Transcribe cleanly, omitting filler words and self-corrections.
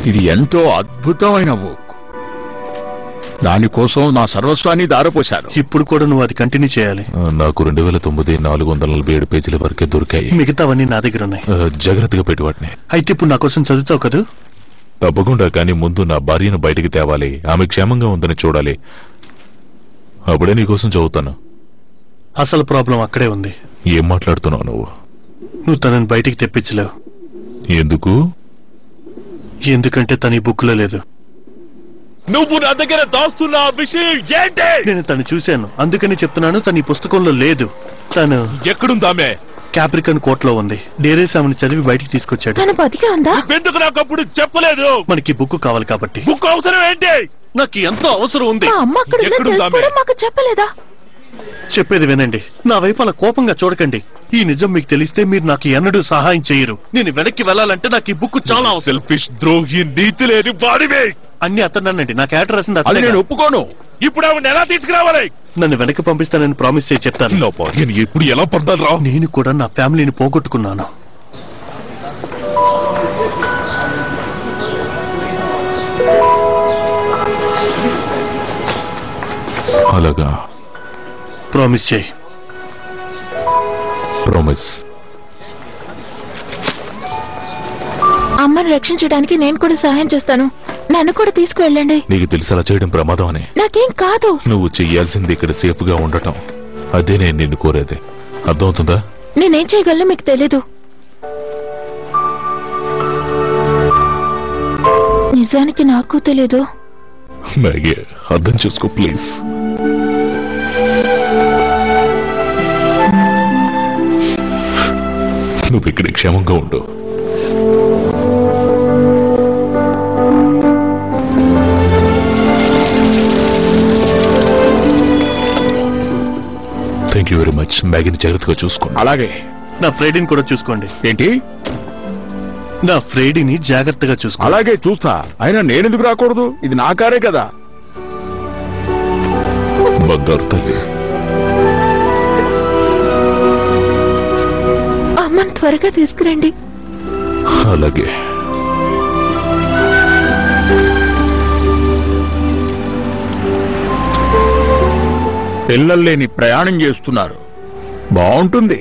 ఇది ఎంతో అద్భుతమైన బుక్. దానికోసం నా సర్వస్వాన్ని దారపోశాను. ఇప్పుడు కూడా నువ్వు అది కంటిన్యూ చేయాలి. నాకు 2009 447 పేజీల వరకే దొరికాయి. మిగతావన్నీ నా దగ్గర ఉన్నాయి. జాగ్రత్తగా పెట్టి వాటిని. అయితే ఇప్పుడు నా కోసం చదువుతావు కదా? తప్పకుండా. కానీ ముందు నా భార్యను బయటికి తేవాలి. ఆమె క్షేమంగా ఉందని చూడాలి. అప్పుడే నీకోసం చదువుతాను. అసలు ప్రాబ్లం అక్కడే ఉంది. ఏం మాట్లాడుతున్నావు నువ్వు? నువ్వు తనని బయటికి తెప్పించలేవు. ఎందుకు? ఎందుకంటే తన ఈ బుక్ లో లేదు. నువ్వు నా దగ్గర దాస్తున్న విషయం ఏంటి? నేను తను చూశాను, అందుకని చెప్తున్నాను. తన ఈ పుస్తకంలో లేదు. తను ఎక్కడుందామే? క్యాప్రికన్ కోర్టులో ఉంది. డేరేస్ ఆమెను చదివి బయటికి తీసుకొచ్చాడు. తను బతికే ఉందా? ఎందుకు నాకు అప్పుడు చెప్పలేదు? మనకి బుక్ కావాలి కాబట్టి. బుక్ అవసరం ఏంటి? నాకు ఎంతో అవసరం ఉంది. మా అమ్మ అక్కడ ఉందని తెలిసి కూడా మాకు చెప్పలేదా? చెప్పేది వినండి. నా వైపు అలా కోపంగా చూడకండి. ఈ నిజం మీకు తెలిస్తే మీరు నాకు ఎన్నడూ సహాయం చేయరు. నేను వెనక్కి వెళ్ళాలంటే నాకు ఈ బుక్ చాలా అవసరం. సెల్ఫిష్, ద్రోహి, నీతి లేని వాడివే. అన్ని అతన్నానండి. నాకు అడ్రస్ అది నేను ఒప్పుకోను. ఇప్పుడు ఆవిడ ఎలా తీసుకురావాలి? నన్ను వెనక్కి పంపిస్తానని ప్రామిస్ చేసి చెప్తాను. నా భార్యను ఇప్పుడు ఎలా పొందాలి రా? నేను కూడా నా ఫ్యామిలీని పోగొట్టుకున్నాను. అలాగా? ప్రామిస్ చేయి. ప్రామిస్. అమ్మని రక్షించడానికి నేను కూడా సహాయం చేస్తాను. నన్ను కూడా తీసుకువెళ్ళండి. నీకు తెలిసి అలా చేయడం ప్రమాదం అని. నాకేం కాదు. నువ్వు చెయ్యాల్సింది ఇక్కడ సేఫ్ గా ఉండటం. అదే నేను నిన్ను కోరేది. అర్థమవుతుందా? నేనేం చేయగలను మీకు తెలీదు. నిజానికి నాకు తెలీదు. మ్యాగీ, అర్థం చేసుకో ప్లీజ్. నువ్వు ఇక్కడ క్షేమంగా ఉండు. Thank you very much. మ్యాగీని జాగ్రత్తగా చూసుకోండి. అలాగే. నా ఫ్రైడీని కూడా చూసుకోండి. ఏంటి? నా ఫ్రైడీని జాగ్రత్తగా చూసుకోండి. అలాగే చూస్తా. అయినా నేనెందుకు రాకూడదు? ఇది నా కారే కదా. బంగారు తల్లి. అమ్మని త్వరగా తీసుకురండి. అలాగే. పిల్లలు లేని ప్రయాణం చేస్తున్నారు. బాగుంటుంది.